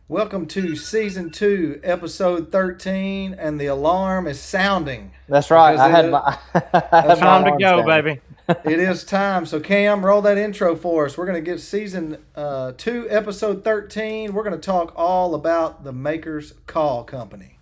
Welcome to season 2, episode 13, and the alarm is sounding That's right. because I it had is, my I had that's my Time to right. alarm go, sounding. baby. It is time. So Cam, roll that intro for us. We're going to get season 2, episode 13. We're going to talk all about the Makers Call Company.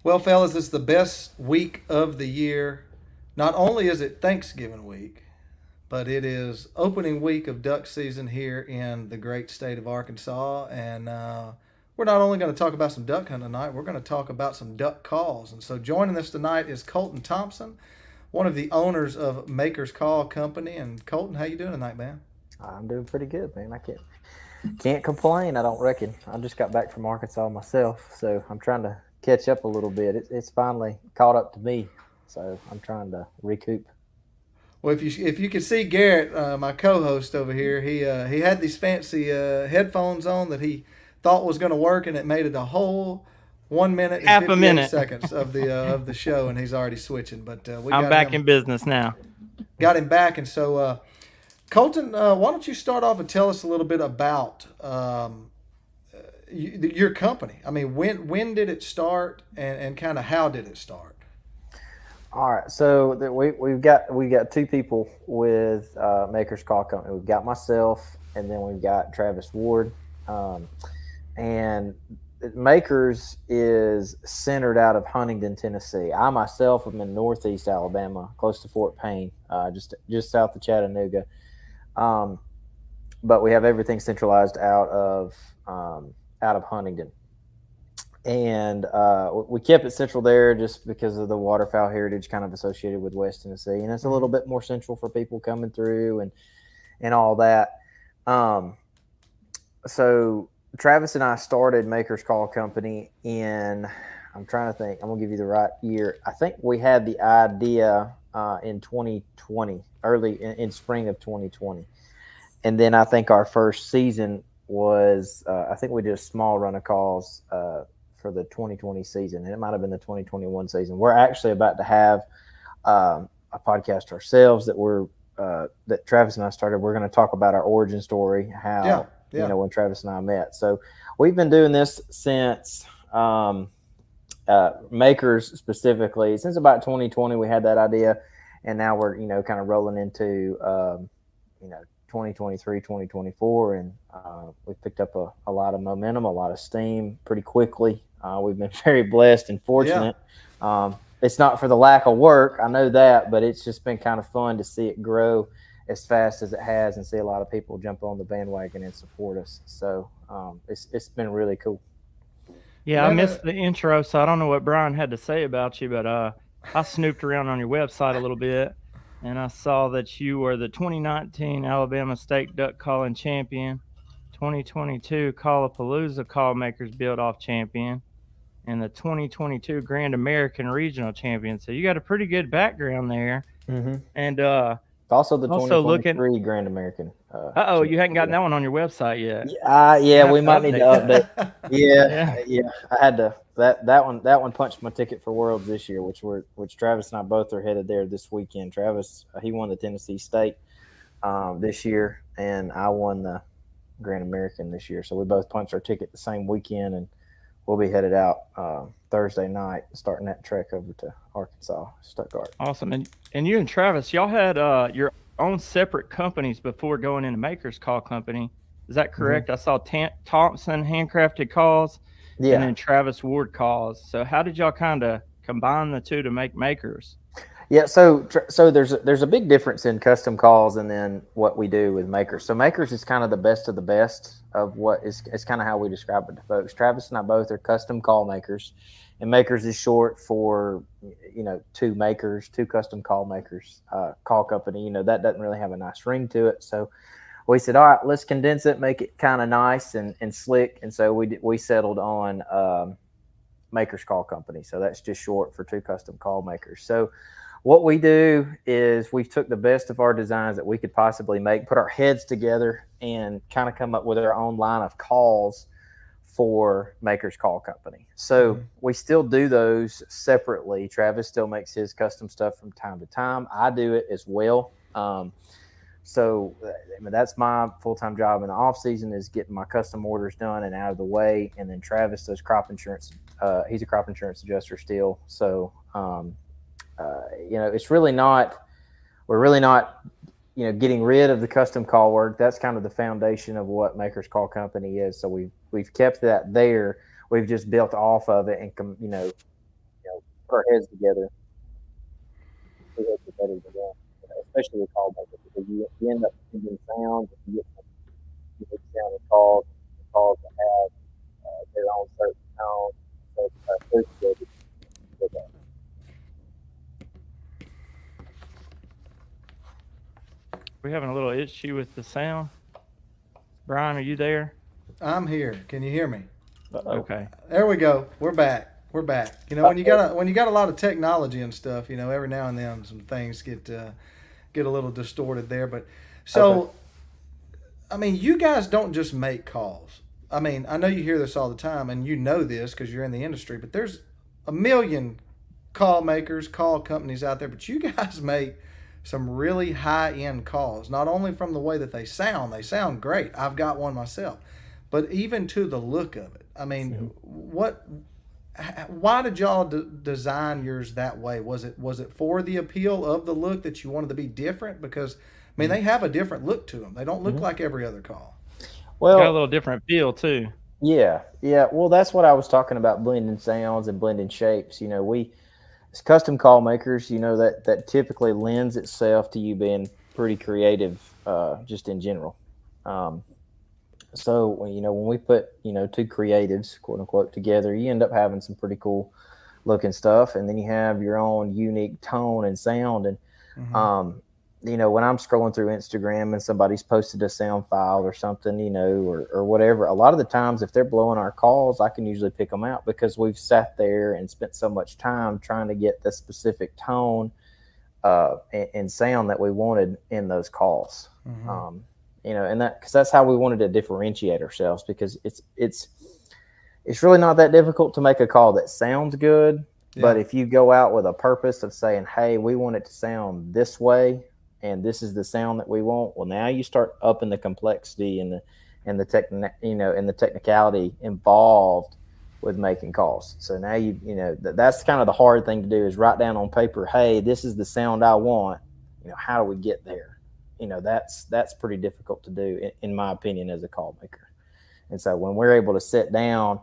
Well, fellas, it's the best week of the year. Not only is it Thanksgiving week, but it is opening week of duck season here in the great state of Arkansas. And we're not only going to talk about some duck hunting tonight, we're going to talk about some duck calls. And so joining us tonight is Colton Thompson, one of the owners of Makers Call Company. And Colton, how you doing tonight, man? I'm doing pretty good, man. I can't complain. I don't reckon. I just got back from Arkansas myself, so I'm trying to catch up a little bit. It's finally caught up to me, so I'm trying to recoup. Well, if you could see Garrett, my co-host over here, he had these fancy headphones on that he thought was going to work, and it made it a whole 1 minute and Half a 58 minute. seconds of the show, and he's already switching. But we I'm got back him in business now. back, and so Colton, why don't you start off and tell us a little bit about your company? I mean, when did it start, and kind of how did it start? All right, so we got two people with Makers Call Company. We've got myself, and then we've got Travis Ward, and Makers is centered out of Huntington, Tennessee. I myself am in Northeast Alabama, close to Fort Payne, just south of Chattanooga. Um, but we have everything centralized out of Huntington, and we kept it central there just because of the waterfowl heritage kind of associated with West Tennessee, and it's a little bit more central for people coming through and all that. Um, so Travis and I started Makers Call Company in, I'm trying to think, I'm gonna give you the right year. I think we had the idea in 2020, early in spring of 2020, and then I think our first season was I think we did a small run of calls for the 2020 season, and it might have been the 2021 season. We're actually about to have a podcast ourselves that Travis and I started. We're going to talk about our origin story, Yeah, how yeah. when Travis and I met. So we've been doing this since Makers specifically since about 2020. We had that idea, and now we're kind of rolling into 2023, 2024, and we've picked up a lot of momentum, a lot of steam pretty quickly. We've been very blessed and Yeah. fortunate. It's not for the lack of work, I know that, but it's just been kind of fun to see it grow as fast as it has and see a lot of people jump on the bandwagon and support us. So it's been really cool. Yeah, I Man, missed the intro, so I don't know what Brian had to say about you, but I snooped around on your website a little bit, and I saw that you were the 2019 Alabama State Duck Calling Champion, 2022 Callapalooza Call Makers Build Off Champion, and the 2022 Grand American Regional Champion. So you got a pretty good background there. Mm-hmm. And Also the also looking, 2023 Grand American. you hadn't gotten Yeah. that one on your website yet. You Yeah, have we to might need to update that. update. Yeah, Yeah. yeah. I had to that one punched my ticket for Worlds this year, which Travis and I both are headed there this weekend. Travis, he won the Tennessee State this year, and I won the Grand American this year. So we both punched our ticket the same weekend, and we'll be headed out Thursday night, starting that trek over to Arkansas, Stuttgart. Awesome. And you and Travis, y'all had your own separate companies before going into Makers Call Company. Is that correct? I saw Thompson handcrafted calls, Yeah. and then Travis Ward calls. So how did y'all kind of combine the two to make makers? Yeah, so there's a big difference in custom calls and then what we do with makers. So makers is kind of the best of the best of what is kind of how we describe it to folks. Travis and I both are custom call makers, and makers is short for two makers, two custom call makers, call company. That doesn't really have a nice ring to it. So we said, all right, let's condense it, make it kind of nice and slick. And so we settled on Makers Call Company. So that's just short for two custom call makers. So what we do is we took the best of our designs that we could possibly make, put our heads together, and kind of come up with our own line of calls for Makers Call Company. So we still do those separately. Travis still makes his custom stuff from time to time. I do it as well. So that's my full-time job in the off season, is getting my custom orders done and out of the way. And then Travis does crop insurance. He's a crop insurance adjuster still. So, it's really not, we're really not, getting rid of the custom call work. That's kind of the foundation of what Makers Call Company is. So we've kept that there. We've just built off of it and, put our heads together. Especially with call makers, because you end up getting sounds, you get some unique sounding calls that have their own certain tone. So it's good with that. We're having a little issue with the sound. Brian, are you there? I'm here. Can you hear me? Okay. There we go. We're back. When you got a lot of technology and stuff, every now and then some things get a little distorted there. But so, okay. You guys don't just make calls. I know you hear this all the time, and you know this because you're in the industry. But there's a million call makers, call companies out there. But you guys make some really high-end calls, not only from the way that they sound great. I've got one myself, but even to the look of it. Why did y'all design yours that way? Was it for the appeal of the look that you wanted to be different? Because they have a different look to them. They don't look like every other call. Well, got a little different feel too. Yeah. Well, that's what I was talking about, blending sounds and blending shapes. We, as custom call makers, that typically lends itself to you being pretty creative, just in general. So when we put two creatives, quote unquote, together, you end up having some pretty cool looking stuff, and then you have your own unique tone and sound. And when I'm scrolling through Instagram and somebody's posted a sound file or something, or whatever, a lot of the times if they're blowing our calls, I can usually pick them out because we've sat there and spent so much time trying to get the specific tone and sound that we wanted in those calls. And because that's how we wanted to differentiate ourselves, because it's really not that difficult to make a call that sounds good. Yeah. But if you go out with a purpose of saying, hey, we want it to sound this way, and this is the sound that we want, well, now you start upping the complexity and the technicality involved with making calls. So now that's kind of the hard thing to do, is write down on paper, hey, this is the sound I want. How do we get there? That's pretty difficult to do, in my opinion, as a call maker. And so when we're able to sit down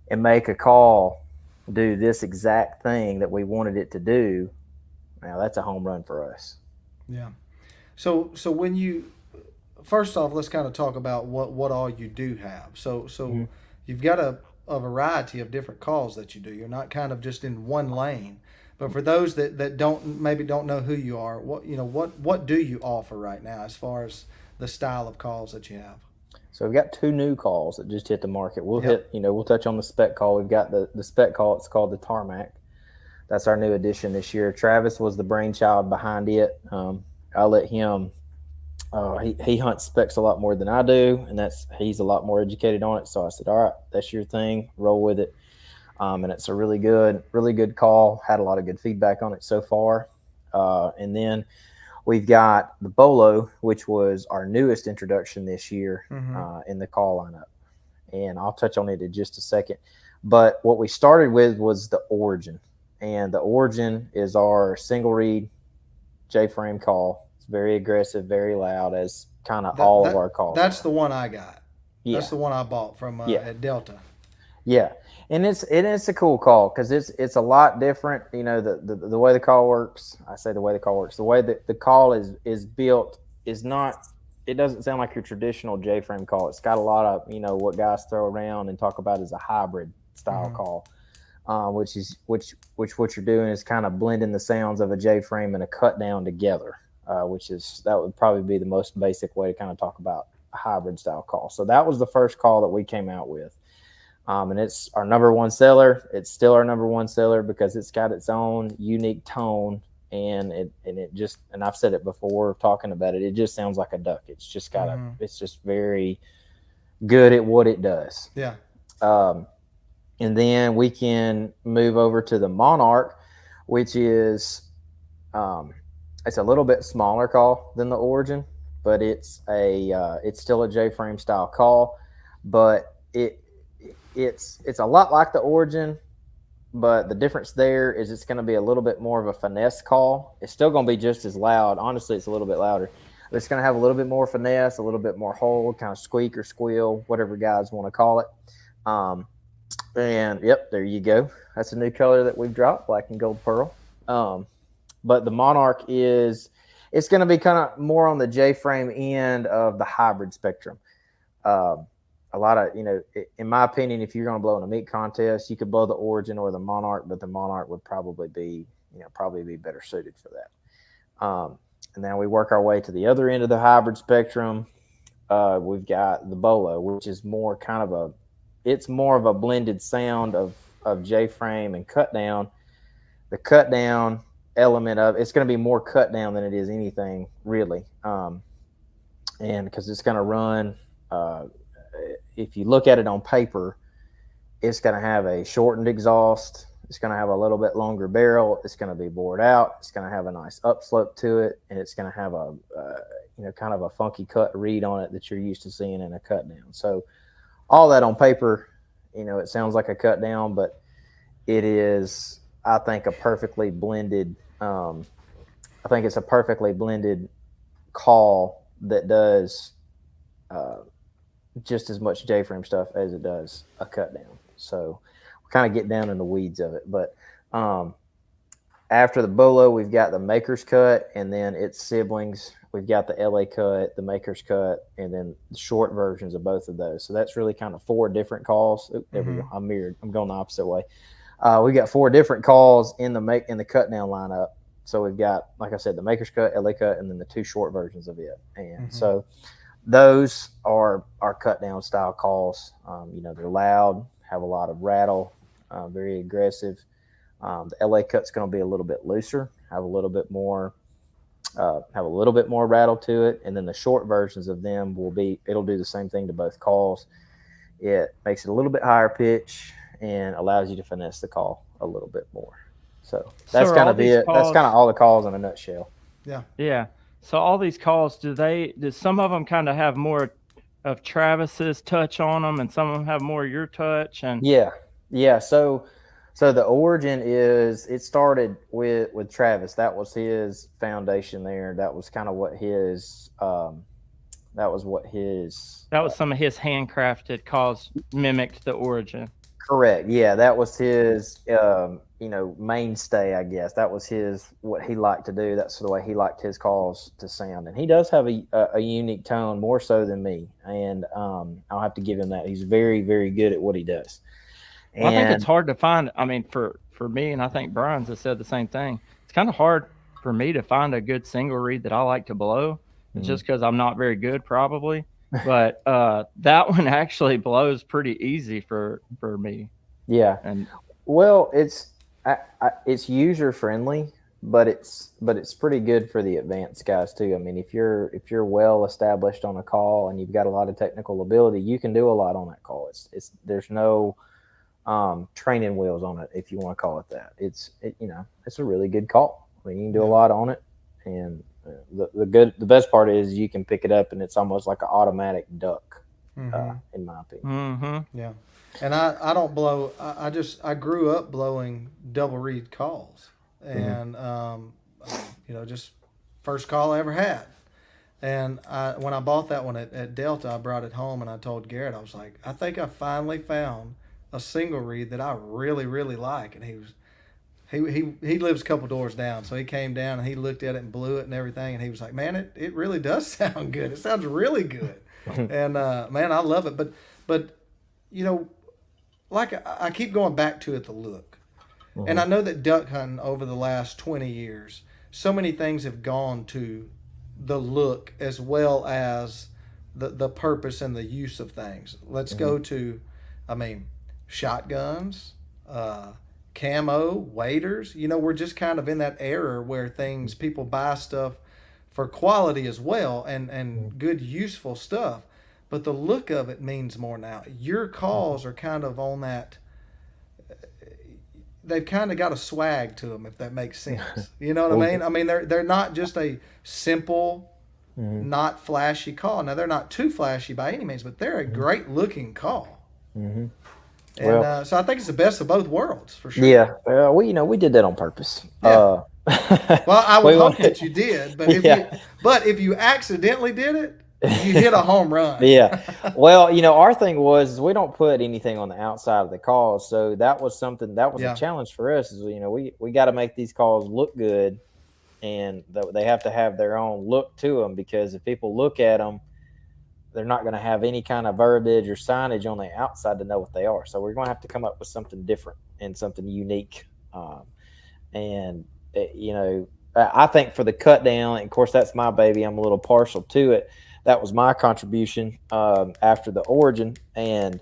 and make a call, do this exact thing that we wanted it to do, now that's a home run for us. Yeah. So when you, first off, let's kind of talk about what all you do have. So you've got a variety of different calls that you do. You're not kind of just in one lane. But for those that don't know who you are, what do you offer right now as far as the style of calls that you have? So we've got two new calls that just hit the market. We'll touch on the spec call. We've got the spec call. It's called the Tarmac. That's our new addition this year. Travis was the brainchild behind it. I let him. He hunts specs a lot more than I do, and he's a lot more educated on it. So I said, all right, that's your thing. Roll with it. And it's a really good call. Had a lot of good feedback on it so far. And then we've got the Bolo, which was our newest introduction this year in the call lineup. And I'll touch on it in just a second. But what we started with was the Origin. And the Origin is our single reed J-frame call. It's very aggressive, very loud, as kind of all of our calls. That's the one I got. Yeah. That's the one I bought from at Delta. Yeah, and it's a cool call because it's a lot different. You know, the way the call works. I say the way the call works. The way that the call is built is not. It doesn't sound like your traditional J-frame call. It's got a lot of what guys throw around and talk about as a hybrid style call, which what you're doing is kind of blending the sounds of a J-frame and a cut down together. That would probably be the most basic way to kind of talk about a hybrid style call. So that was the first call that we came out with. And it's our number one seller. It's still our number one seller because it's got its own unique tone, and I've said it before talking about it. It just sounds like a duck. It's just got it's just very good at what it does. Yeah. And then we can move over to the Monarch, which is it's a little bit smaller call than the Origin, but it's still a J-frame style call, but it's a lot like the Origin, but the difference there is it's going to be a little bit more of a finesse call. It's still going to be just as loud. Honestly, it's a little bit louder. But it's going to have a little bit more finesse, a little bit more hold, kind of squeak or squeal, whatever guys want to call it. And yep, there you go. That's a new color that we've dropped, black and gold pearl. But the Monarch it's going to be kind of more on the J-frame end of the hybrid spectrum. A lot of, in my opinion, if you're going to blow in a meat contest, you could blow the Origin or the Monarch, but the Monarch would probably be better suited for that. And then we work our way to the other end of the hybrid spectrum. We've got the Bolo, which is more of a blended sound of J-frame and cut down. The cut down element of it's going to be more cut down than it is anything really. And because it's going to run, if you look at it on paper, it's going to have a shortened exhaust. It's going to have a little bit longer barrel. It's going to be bored out. It's going to have a nice upslope to it, and it's going to have a kind of a funky cut reed on it that you're used to seeing in a cut down. So all that on paper, it sounds like a cut down, but it is, I think, a perfectly blended. I think it's a perfectly blended call that does just as much J-frame stuff as it does a cut down. So we kind of get down in the weeds of it. But after the Bolo, we've got the Maker's Cut, and then its siblings. We've got the LA Cut, the Maker's Cut, and then the short versions of both of those. So that's really kind of 4 different calls. There we go. I'm mirrored. I'm going the opposite way. We got 4 different calls in the cut down lineup. So we've got, like I said, the Maker's Cut, LA Cut, and then the 2 short versions of it. And so those are our cut down style calls. They're loud, have a lot of rattle, very aggressive. The LA Cut's going to be a little bit looser, have a little bit more rattle to it. And then the short versions of them it'll do the same thing to both calls. It makes it a little bit higher pitch and allows you to finesse the call a little bit more. So that's kind of it. That's kind of all the calls in a nutshell. Yeah. Yeah. So all these calls, do some of them kind of have more of Travis's touch on them, and some of them have more of your touch? And yeah. So the Origin it started with Travis. That was his foundation there. That was kind of what his that was some of his handcrafted calls mimicked the Origin. Correct. Yeah, that was his mainstay, I guess. That was what he liked to do. That's the way he liked his calls to sound. And he does have a unique tone, more so than me. And I'll have to give him that. He's very, very good at what he does. Well, I think it's hard to find. I mean, for me, and I think Brian's has said the same thing. It's kind of hard for me to find a good single reed that I like to blow, just because I'm not very good, probably. But that one actually blows pretty easy for me. Yeah. And well, it's user friendly, but it's pretty good for the advanced guys too. I mean, if you're well established on a call and you've got a lot of technical ability, you can do a lot on that call. There's no training wheels on it, if you want to call it that. It's a really good call. I mean, you can do a lot on it, and the best part is you can pick it up and it's almost like an automatic duck, in my opinion. Yeah. And I don't blow. I grew up blowing double reed calls, and just first call I ever had. And when I bought that one at Delta, I brought it home and I told Garrett, I was like, I think I finally found a single reed that I really, really like. And he lives a couple doors down, so he came down and he looked at it and blew it and everything, and he was like, man, it really does sound good. It sounds really good. And man, I love it. But you know, like I keep going back to it, the look. And I know that duck hunting over the last 20 years, so many things have gone to the look as well as the purpose and the use of things. Let's go to, I mean, shotguns, camo, waders. You know, we're just kind of in that era where people buy stuff for quality as well and good, useful stuff. But the look of it means more now. Your calls are kind of on that. They've kind of got a swag to them, if that makes sense. You know what I mean? I mean, they're not just a simple, not flashy call. Now, they're not too flashy by any means, but they're a great looking call. And so I think it's the best of both worlds for sure. Yeah, we did that on purpose. Yeah. Well, I would hope that you did, but if you accidentally did it, you hit a home run. Yeah. Well, our thing was we don't put anything on the outside of the calls. So that was a challenge for us is, we got to make these calls look good, and they have to have their own look to them, because if people look at them, they're not going to have any kind of verbiage or signage on the outside to know what they are. So we're going to have to come up with something different and something unique. I think for the cut down, and of course, that's my baby. I'm a little partial to it. That was my contribution after the origin. And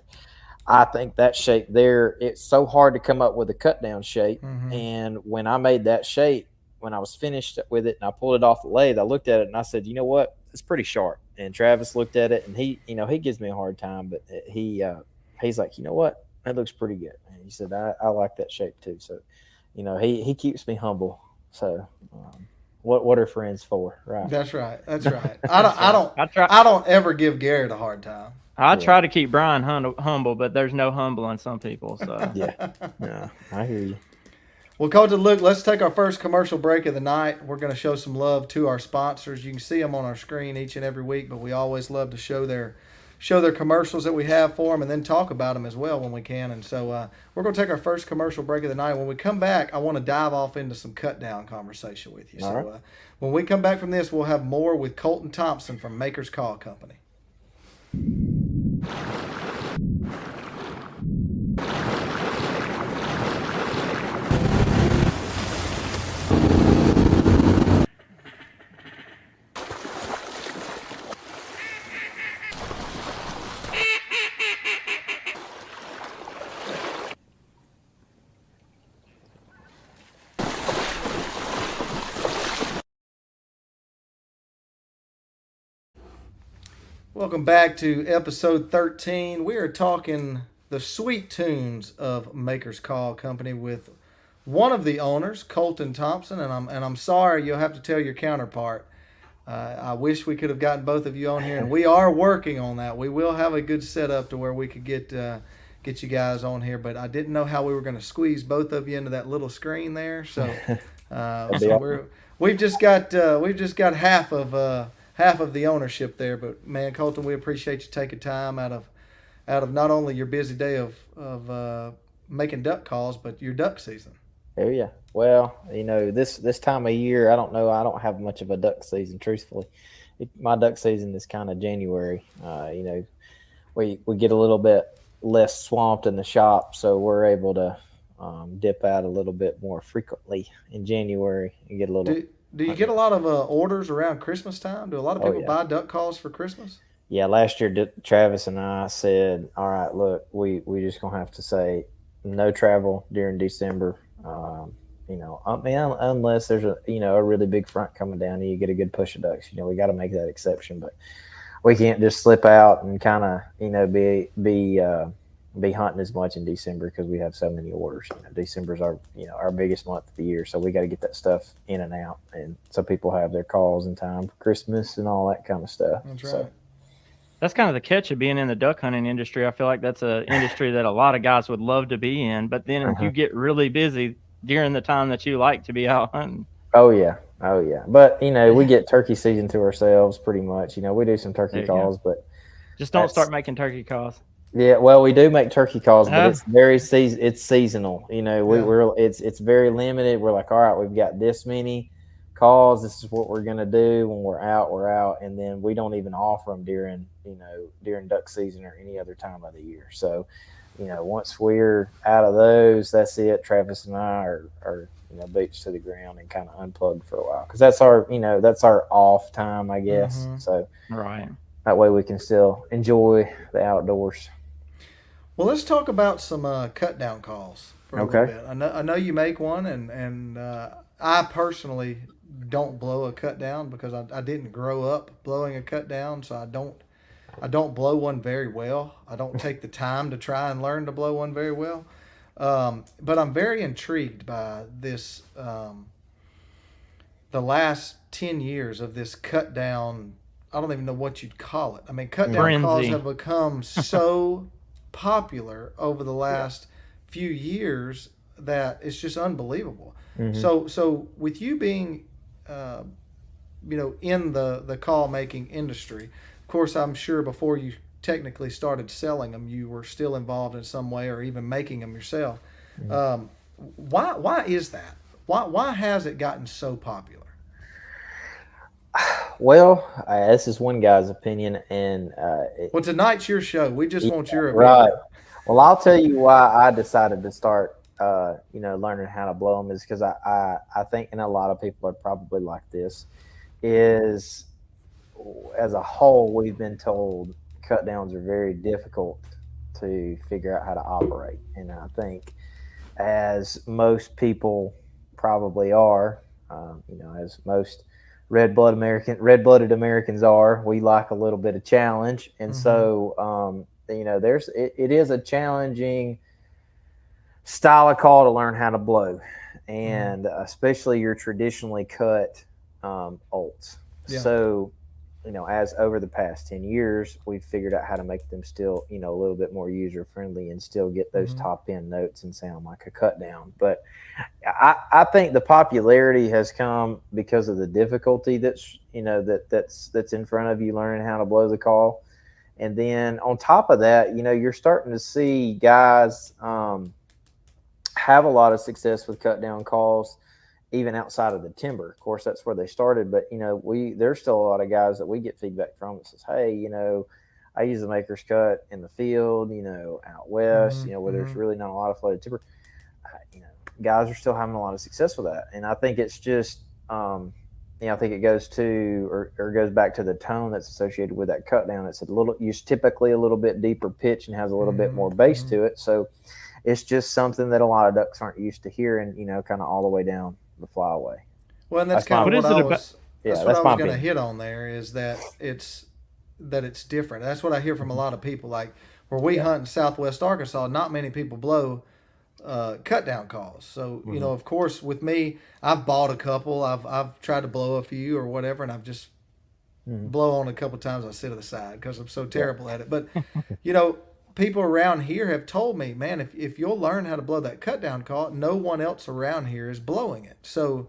I think that shape there, it's so hard to come up with a cut down shape. And when I made that shape, when I was finished with it and I pulled it off the lathe, I looked at it and I said, you know what? It's pretty sharp. And Travis looked at it and he gives me a hard time, but he's like, you know what? That looks pretty good. And he said, I like that shape too. So, he keeps me humble. So, what are friends for, right? That's right. I don't ever give Garrett a hard time. I try to keep Brian humble, but there's no humbling some people. So yeah, I hear you. Well, Colton, look, let's take our first commercial break of the night. We're going to show some love to our sponsors. You can see them on our screen each and every week, but we always love to show their commercials that we have for them and then talk about them as well when we can. And so we're going to take our first commercial break of the night. When we come back, I want to dive off into some cut down conversation with you. So when we come back from this, we'll have more with Colton Thompson from Maker's Call Company. Welcome back to episode 13. We are talking the sweet tunes of Maker's Call Company with one of the owners, Colton Thompson, and I'm sorry you'll have to tell your counterpart. I wish we could have gotten both of you on here, and we are working on that. We will have a good setup to where we could get you guys on here, but I didn't know how we were going to squeeze both of you into that little screen there. So, we've just got half of the ownership there. But man, Colton, we appreciate you taking time out of not only your busy day of making duck calls, but your duck season. Oh yeah. Well, this time of year, I don't know. I don't have much of a duck season, truthfully. My duck season is kind of January. We get a little bit less swamped in the shop, so we're able to dip out a little bit more frequently in January and get a little. Do you get a lot of orders around Christmas time? Do a lot of people buy duck calls for Christmas? Yeah, last year Travis and I said, all right, look, we just gonna have to say no travel during December. Unless there's a really big front coming down and you get a good push of ducks, we got to make that exception. But we can't just slip out and kind of be hunting as much in December because we have so many orders. December's our biggest month of the year, so we got to get that stuff in and out, and so people have their calls in time for Christmas and all that kind of stuff. That's right. So, that's kind of the catch of being in the duck hunting industry. I feel like that's an industry that a lot of guys would love to be in, but then you get really busy during the time that you like to be out hunting. Oh yeah. Oh yeah, but we get turkey season to ourselves pretty much. We do some turkey There you go. calls, but Just don't that's start making turkey calls. yeah. Well, we do make turkey calls, but Oh, it's very it's seasonal. Yeah. It's very limited. We're like, all right, we've got this many calls. This is what we're gonna do when we're out. We're out, and then we don't even offer them during duck season or any other time of the year. So, once we're out of those, that's it. Travis and I are boots to the ground and kind of unplugged for a while because that's our off time, I guess. Mm-hmm. So right. that way we can still enjoy the outdoors. Well, let's talk about some cut down calls for a little Okay. bit. I know you make one, and I personally don't blow a cut down because I didn't grow up blowing a cut down, so I don't blow one very well. I don't take the time to try and learn to blow one very well. But I'm very intrigued by this. The last 10 years of this cut down. I don't even know what you'd call it. I mean, cut down calls Frenzy. have become so popular over the last few years that it's just unbelievable. Mm-hmm. So with you being, uh, in the call making industry, of course, I'm sure before you technically started selling them, you were still involved in some way or even making them yourself. Mm-hmm. Why is that? Why has it gotten so popular? Well, this is one guy's opinion, and Well, tonight's your show. We just want your right. opinion. Well, I'll tell you why I decided to start, learning how to blow them is because I think, and a lot of people are probably like this, is as a whole, we've been told cut downs are very difficult to figure out how to operate. And I think, as most people probably are, as most red blooded Americans are, we like a little bit of challenge. And Mm-hmm. so, it is a challenging style of call to learn how to blow, and especially your traditionally cut olds. Yeah. So, as over the past 10 years, we've figured out how to make them still, a little bit more user friendly and still get those Mm-hmm. top end notes and sound like a cut down. But I think the popularity has come because of the difficulty that's in front of you learning how to blow the call. And then on top of that, you're starting to see guys have a lot of success with cut down calls, even outside of the timber. Of course, that's where they started. But there's still a lot of guys that we get feedback from that says, "Hey, I use the maker's cut in the field, out west, Mm-hmm. where there's Mm-hmm. really not a lot of flooded timber." Guys are still having a lot of success with that, and I think it's just, I think it goes to or goes back to the tone that's associated with that cut down. It's typically a little bit deeper pitch and has a little bit more bass to it. So it's just something that a lot of ducks aren't used to hearing, kind of all the way down the flyway. Well, and that's That's my- kind What of is what it I about? was. Yeah, That's what that's I my was going to opinion. hit on there is that it's different. That's what I hear from a lot of people. Like where we hunt in Southwest Arkansas, not many people blow cut down calls. So of course, with me, I've bought a couple. I've tried to blow a few or whatever, and I've just blow on a couple times. I sit to the side because I'm so terrible at it. But people around here have told me, man, if you'll learn how to blow that cut down call, no one else around here is blowing it. So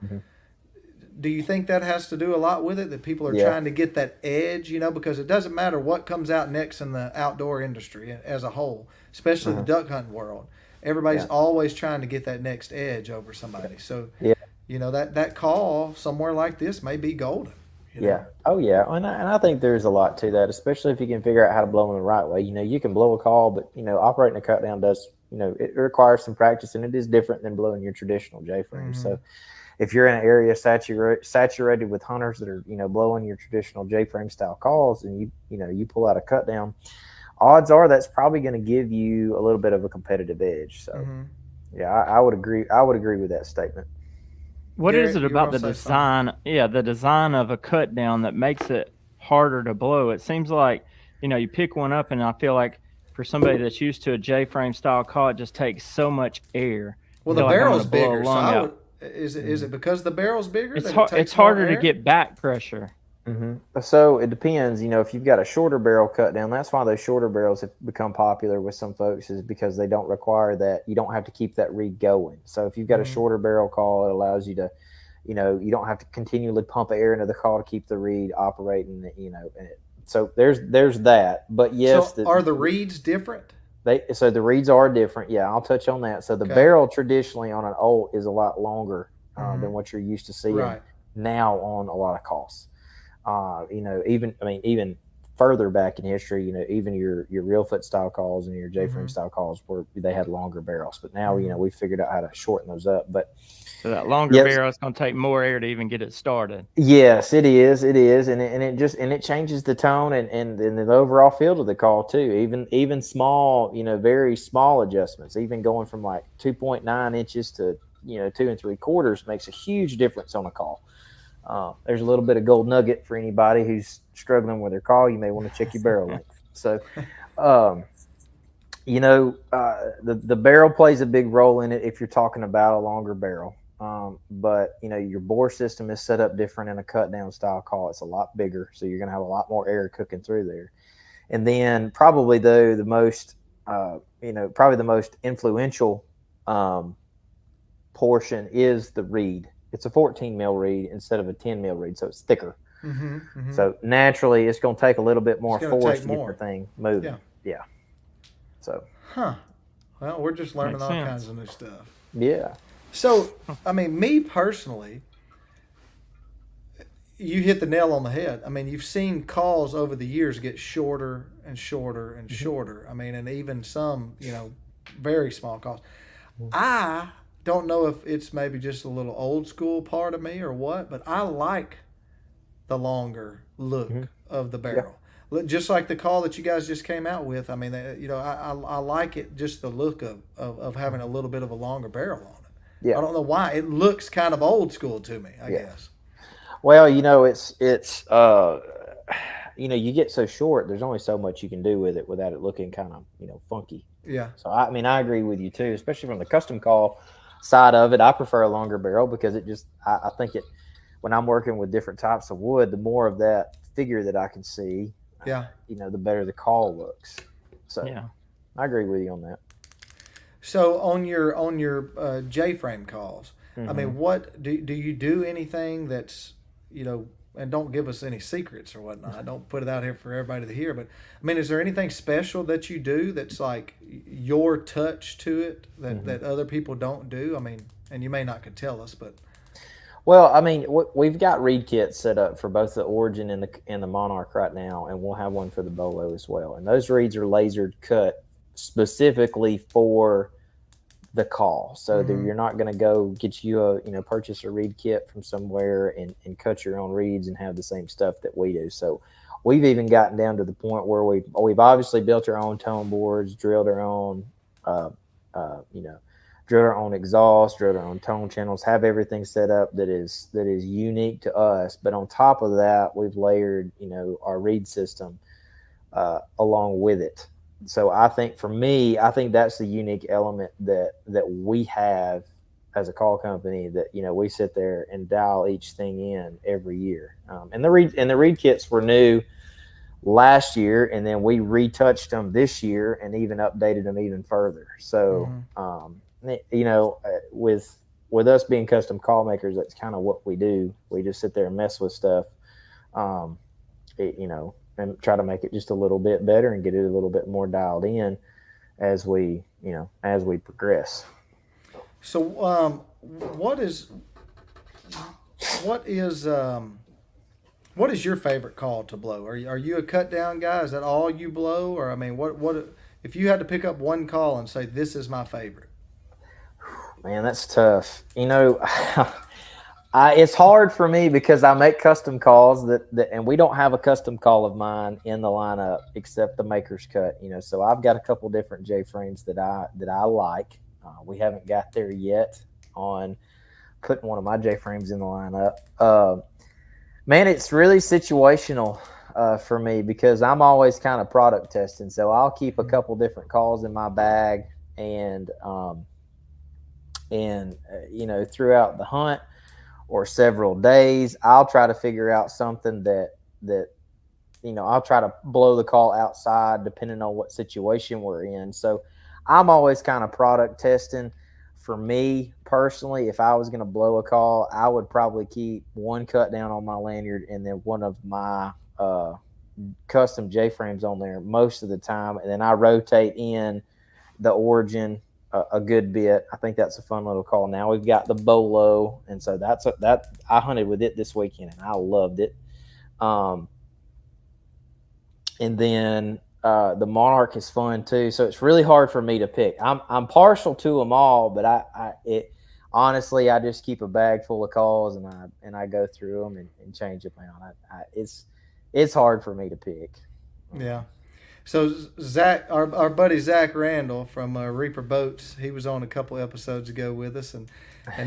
do you think that has to do a lot with it, that people are Yeah. trying to get that edge, because it doesn't matter what comes out next in the outdoor industry as a whole, especially the duck hunting world. Everybody's Yeah. always trying to get that next edge over somebody. So, Yeah. that call somewhere like this may be golden. Yeah. Oh, yeah. And I think there's a lot to that, especially if you can figure out how to blow them the right way. You can blow a call, but, operating a cut down does, it requires some practice, and it is different than blowing your traditional J-frame. So if you're in an area saturated with hunters that are, blowing your traditional J-frame style calls, and you pull out a cut down, odds are that's probably going to give you a little bit of a competitive edge. So, yeah, I would agree. I would agree with that statement. What Garrett, is it you about were the gonna say something? design? Yeah, the design of a cut down that makes it harder to blow. It seems like, you pick one up, and I feel like for somebody that's used to a J frame style call, it just takes so much air. Well, I the feel like I'm barrel's gonna blow a bigger, so lung I out. would. Is it because the barrel's bigger It's that it hard. takes It's harder more to air? get back pressure. So it depends. If you've got a shorter barrel cut down, that's why those shorter barrels have become popular with some folks, is because they don't require that. You don't have to keep that reed going. So if you've got a shorter barrel call, it allows you to, You don't have to continually pump air into the call to keep the reed operating. So there's that. But yes, So are the reeds different? so the reeds are different. Yeah, I'll touch on that. So the Okay. barrel traditionally on an old is a lot longer Mhm. than what you're used to seeing Right. now on a lot of calls. Even further back in history, even your real foot style calls and your J-frame Mhm. style calls they had longer barrels, but now Mhm. we figured out how to shorten those up. But So that longer yes, barrel is going to take more air to even get it started. yes, it is, and it changes the tone and the overall feel of the call too. Even small, very small adjustments, even going from like 2.9 inches to 2 3/4 makes a huge difference on a call. There's a little bit of gold nugget for anybody who's struggling with their call. You may want to check your barrel length. So, um, the barrel plays a big role in it if you're talking about a longer barrel. But your bore system is set up different in a cut down style call. It's a lot bigger, so you're going to have a lot more air cooking through there. And then probably though probably the most influential portion is the reed. It's a 14 mil reed instead of a 10 mil reed, so it's thicker. Mhm. Mhm. So naturally, it's going to take a little bit more It's gonna force take to get the more. thing moving. Yeah. Yeah. So Huh. Well, we're just learning Makes all sense. kinds of new stuff. yeah. So, I mean, me personally, you hit the nail on the head. I mean, you've seen calls over the years get shorter and shorter and shorter. I mean, and even some, very small calls. I don't know if it's maybe just a little old school part of me or what, but I like the longer Mm-hmm. look of the Yeah. barrel. Just like the call that you guys just came out with. I mean, I like it, just the look of having a little bit of a longer barrel on it. I Yeah. don't know why. It looks kind of old school to me, I Yeah. guess. Well, it's you get so short. There's only so much you can do with it without it looking kind of funky. Yeah. So I agree with you too, especially from the custom call side of it. I prefer a longer barrel because I think it when I'm working with different types of wood, the more of that figure that I can see, Yeah. the better the call looks. So Yeah. I agree with you on that. So on your J frame calls, I Mm-hmm. mean, what do you do anything that's and don't give us any secrets or whatnot. Don't put it out here for everybody to hear. But I mean, is there anything special that you do that's like your touch to it that Mm-hmm. that other people don't do? I mean, and you may not could tell us, but Well, I mean, we've got reed kits set up for both the Origin and the Monarch right now, and we'll have one for the Bolo as well. And those reeds are lasered cut specifically for the call, so that mm-hmm. you're not going to go get purchase a reed kit from somewhere and cut your own reeds and have the same stuff that we do. So we've even gotten down to the point where we've obviously built our own tone boards, drilled our own uh, uh, you know drilled our own exhaust, drilled our own tone channels, have everything set up that is unique to us. But on top of that, we've layered our reed system along with it. So I think for me, I think that's the unique element that we have as a call company, that we sit there and dial each thing in every year. And the reed kits were new last year, and then we retouched them this year and even updated them even further. So Mm-hmm. with us being custom call makers, that's kind of what we do. We just sit there and mess with stuff. Um, and try to make it just a little bit better and get it a little bit more dialed in as we progress. So what is what is what is your favorite call to blow? Are you a cut down guy? Is that all you blow, or I mean, what if you had to pick up one call and say this is my favorite? Man, that's tough. It's hard for me because I make custom calls and we don't have a custom call of mine in the lineup except the Maker's Cut. So I've got a couple different J frames that I like. We haven't got there yet on putting one of my J frames in the lineup. Man, it's really situational for me because I'm always kind of product testing. So I'll keep a couple different calls in my bag, and throughout the hunt or several days, I'll try to figure out something that I'll try to blow the call outside depending on what situation we're in. So I'm always kind of product testing for me personally, if I was going to blow a call, I would probably keep one cut down on my lanyard and then one of my custom J frames on there most of the time, and then I rotate in the Origin a good bit. I think that's a fun little call. Now we've got the Bolo, and so that I hunted with it this weekend and I loved it. And then the Monarch is fun too. So it's really hard for me to pick. I'm partial to them all, but honestly, I just keep a bag full of calls and I go through them and change them out. It's hard for me to pick. Yeah. So Zach, our buddy Zach Randall from Reaper Boats, he was on a couple episodes ago with us, and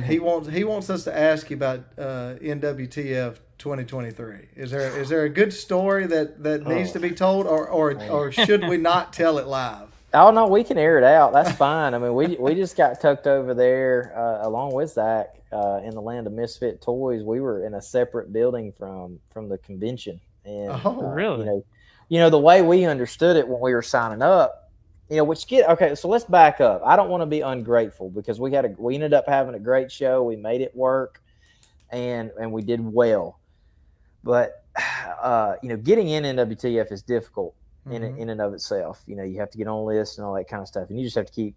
he wants us to ask you about NWTF 2023. Is there a good story that needs to be told, or should we not tell it live? Oh no, we can air it out. That's fine. I mean, we just got tucked over there along with Zach in the land of misfit toys. We were in a separate building from the convention, and really? The way we understood it when we were signing up, okay. So let's back up. I don't want to be ungrateful because we ended up having a great show. We made it work, and we did well. But getting in NWTF is difficult in and of itself. You have to get on a list and all that kind of stuff, and you just have to keep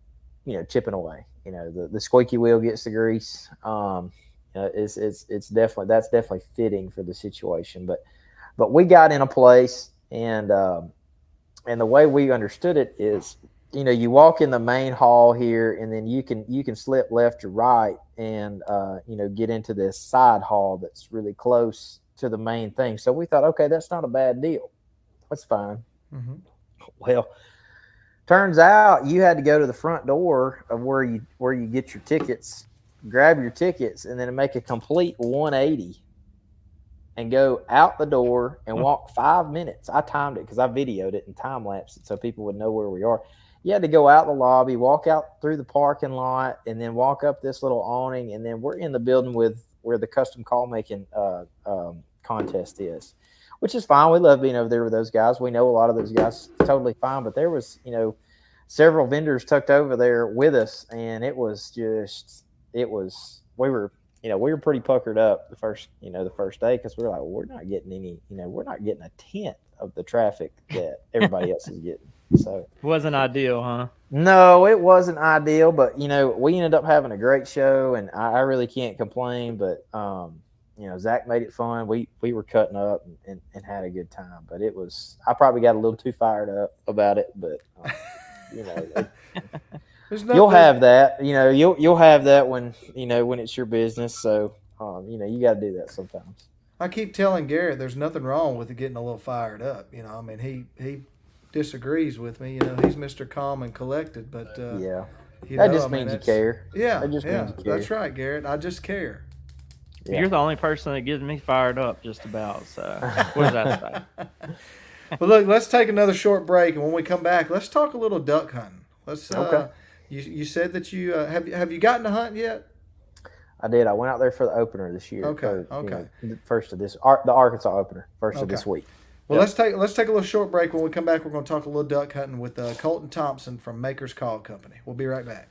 chipping away. The squeaky wheel gets the grease. It's definitely fitting for the situation. But we got in a place. And the way we understood it is, you walk in the main hall here, and then you can slip left or right, and get into this side hall that's really close to the main thing. So we thought, okay, that's not a bad deal. That's fine. Mm-hmm. Well, turns out you had to go to the front door of where you get your tickets, grab your tickets, and then make a complete 180. And go out the door and walk 5 minutes. I timed it because I videoed it and time lapsed it so people would know where we are. You had to go out the lobby, walk out through the parking lot, and then walk up this little awning, and then we're in the building where the custom call making contest is, which is fine. We love being over there with those guys. We know a lot of those guys totally fine, but there was several vendors tucked over there with us, and we were pretty puckered up the first day because we were like, well, we're not getting a tenth of the traffic that everybody else is getting. So wasn't ideal, huh? No, it wasn't ideal, but we ended up having a great show, and I really can't complain. But Zach made it fun. We were cutting up and had a good time, but I probably got a little too fired up about it, but you'll have that, you'll have that when it's your business. So, you got to do that sometimes. I keep telling Garrett there's nothing wrong with it getting a little fired up. He disagrees with me. He's Mr. Calm and Collected, but that just means you care. Yeah, that just means you care. That's right, Garrett. I just care. Yeah. You're the only person that gets me fired up, just about. So, what does that say? Well, look, let's take another short break, and when we come back, let's talk a little duck hunting. Let's. Okay. You said that you have you gotten to hunt yet? I did. I went out there for the opener this year. Okay. First of the Arkansas opener, of this week. Well, let's take a little short break. When we come back, we're going to talk a little duck hunting with Colton Thompson from Maker's Call Company. We'll be right back.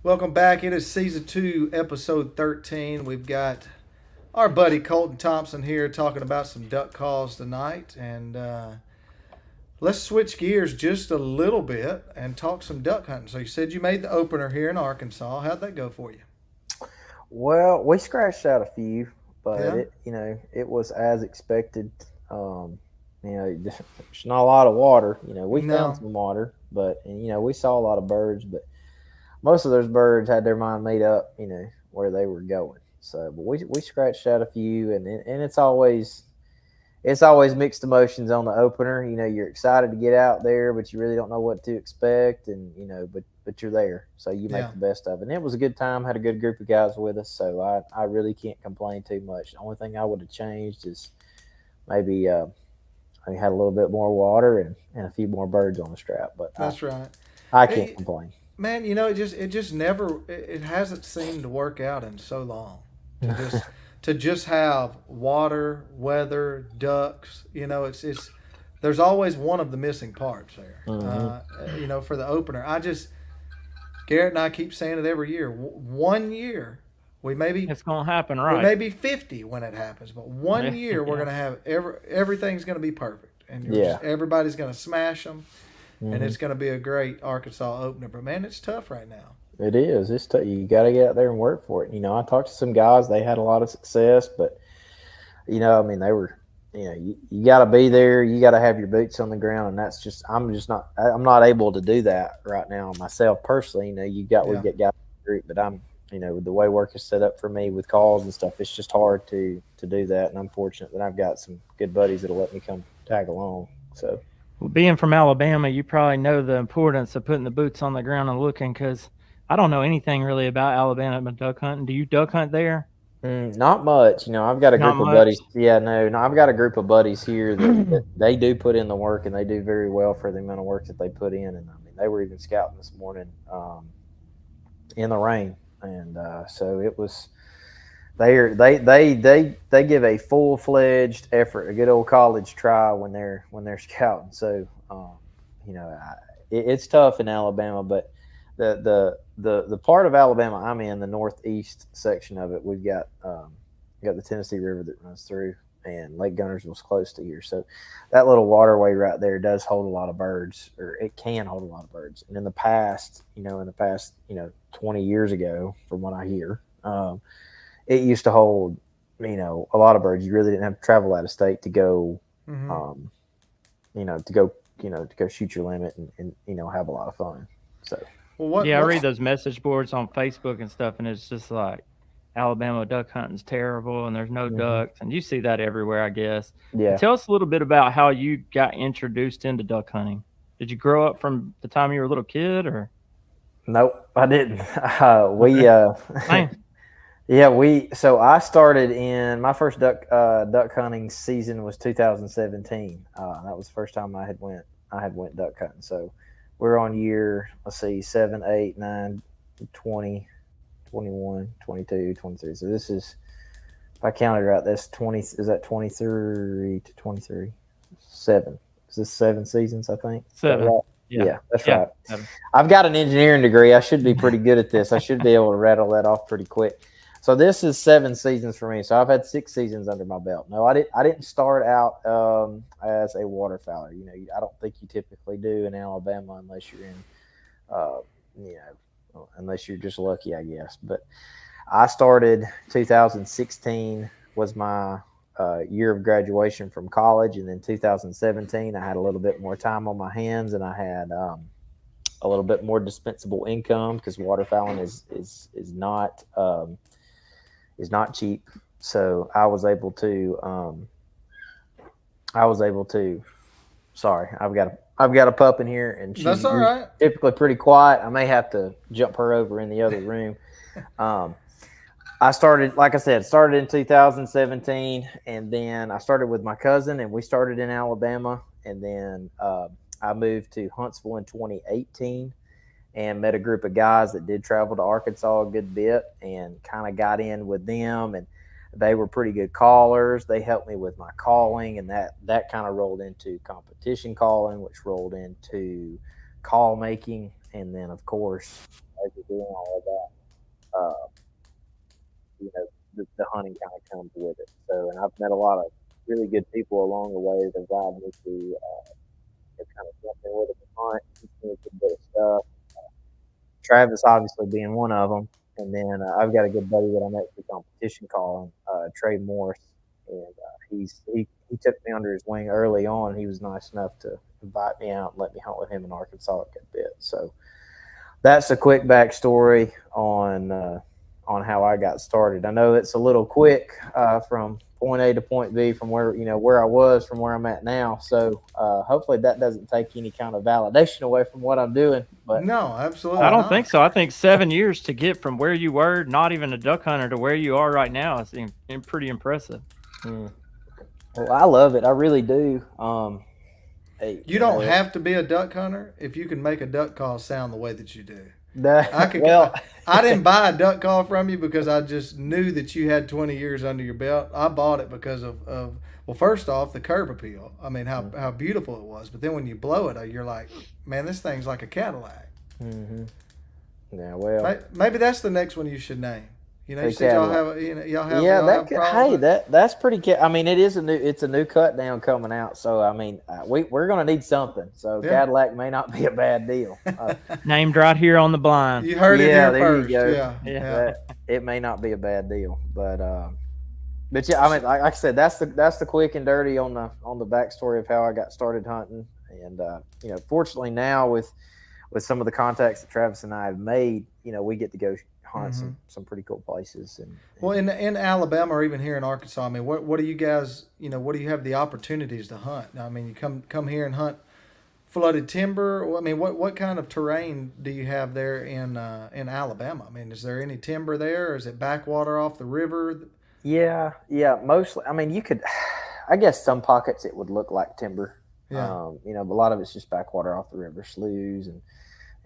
Welcome back. It is Season 2, Episode 13. We've got our buddy Colton Thompson here talking about some duck calls tonight. And let's switch gears just a little bit and talk some duck hunting. So you said you made the opener here in Arkansas. How'd that go for you? Well, we scratched out a few, but it was as expected. There's not a lot of water. We found some water, but we saw a lot of birds, but most of those birds had their mind made up, where they were going. So, but we scratched out a few, and it's always mixed emotions on the opener. You're excited to get out there, but you really don't know what to expect, and but you're there, so you make Yeah. the best of it. And it was a good time. Had a good group of guys with us, so I really can't complain too much. The only thing I would have changed is maybe I had a little bit more water and a few more birds on the strap, but That's right. I can't Hey, complain. man, it just never it hasn't seemed to work out in so long to just have water, weather, ducks. It's there's always one of the missing parts there. Hmm. For the opener, Garrett and I keep saying it every year. One year, we maybe It's gonna happen, we right? may be 50 when it happens, but one year we're Yeah. gonna have everything's gonna be perfect, and Yeah. everybody's gonna smash them, and Hmm. it's gonna be a great Arkansas opener. But man, it's tough right now. It is. You got to get out there and work for it. I talked to some guys. They had a lot of success, but I mean, they were. You got to be there. You got to have your boots on the ground, and that's just. I'm just not. I'm not able to do that right now myself personally. We Yeah, get guys in the group, but I'm. With the way work is set up for me with calls and stuff, it's just hard to do that. And I'm fortunate that I've got some good buddies that'll let me come tag along. So Well, being from Alabama, you probably know the importance of putting the boots on the ground and looking. Because I don't know anything really about Alabama duck hunting. Do you duck hunt there? Not much. I've got a Not group of much. buddies. Yeah, no, I've got a group of buddies here that they do put in the work, and they do very well for the amount of work that they put in. And I mean, they were even scouting this morning in the rain, and so it was. They give a full fledged effort, a good old college try when they're scouting. So it's tough in Alabama, but the part of Alabama I'm in, the northeast section of it, we've got the Tennessee River that runs through, and Lake Gunnersville's close to here. So that little waterway right there does hold a lot of birds, or it can hold a lot of birds. And in the past, 20 years ago, from what I hear, it used to hold, a lot of birds. You really didn't have to travel out of state to go, hmm um, to go shoot your limit and have a lot of fun. So well, what Yeah, I read what's those message boards on Facebook and stuff, and it's just like Alabama duck hunting's terrible, and there's no hmm ducks, and you see that everywhere, I guess. But yeah, tell us a little bit about how you got introduced into duck hunting. Did you grow up from the time you were a little kid, or nope, I didn't. We okay, man? Yeah, so I started in my first duck hunting season was 2017. That was the first time I had went duck hunting. So we're on year, let's see, 7, 8, 9, 20, 21, 22, 23. So this is, if I counted right, that's 20. Is that 23 to 23? 7. Is this 7 seasons? I think. Is that 7. right? Yeah, Yeah, that's yeah, right. 7. I've got an engineering degree. I should be pretty good at this. I should be able to rattle that off pretty quick. So this is 7 seasons for me. So I've had 6 seasons under my belt. No, I didn't start out as a waterfowler. I don't think you typically do in Alabama unless you're in, uh, unless you're just lucky, I guess. But I started 2016 was my year of graduation from college, and then 2017 I had a little bit more time on my hands, and I had a little bit more dispensable income because waterfowling is not cheap. So I was able to. Sorry, I've got a pup in here, and that's she's all right. typically pretty quiet. I may have to jump her over in the other room. Um, I started, like I said, started in 2017, and then I started with my cousin, and we started in Alabama, and then I moved to Huntsville in 2018 and met a group of guys that did travel to Arkansas a good bit and kind of got in with them, and they were pretty good callers. They helped me with my calling, and that kind of rolled into competition calling, which rolled into call making, and then of course, as you're doing all of that, the hunting kind of comes with it. So, and I've met a lot of really good people along the way that allowed me to kind of jump in with it and hunt, teach me a good bit of stuff. Travis obviously being one of them, and then I've got a good buddy that I met through competition calling, Trey Morris, and he took me under his wing early on. He was nice enough to invite me out and let me hunt with him in Arkansas a good bit. So that's a quick backstory how I got started. I know it's a little quick from point A to point B from where I was from where I'm at now. So hopefully that doesn't take any kind of validation away from what I'm doing. But No, absolutely I don't not. think so. I think 7 years to get from where you were, not even a duck hunter, to where you are right now is pretty impressive. well, I love it. I really do. You don't have to be a duck hunter if you can make a duck call sound the way that you do. Well, I didn't buy a duck call from you because I just knew that you had 20 years under your belt. I bought it because of well, first off, the curb appeal. I mean, how beautiful it was. But then when you blow it, you're like, man, this thing's like a Cadillac. Mm-hmm. Yeah, well, maybe that's the next one you should name. You said y'all have y'all have yeah. problems That's pretty. I mean, it's a new cut down coming out. So I mean, we're gonna need something. So yeah. Cadillac may not be a bad deal. Named right here on the blind. You heard it here there first. You go. Yeah. It may not be a bad deal, but yeah. I mean, like I said, that's the quick and dirty on the backstory of how I got started hunting, and fortunately now with some of the contacts that Travis and I have made, we get to go hunt some pretty cool places. And well, in Alabama or even here in Arkansas, I mean, what do you guys, what do you have the opportunities to hunt? I mean, you come here and hunt flooded timber. I mean, what kind of terrain do you have there in Alabama? I mean, is there any timber there, or is it backwater off the river? Yeah, mostly. I mean, I guess some pockets it would look like timber. Yeah. But a lot of it's just backwater off the river, sloughs,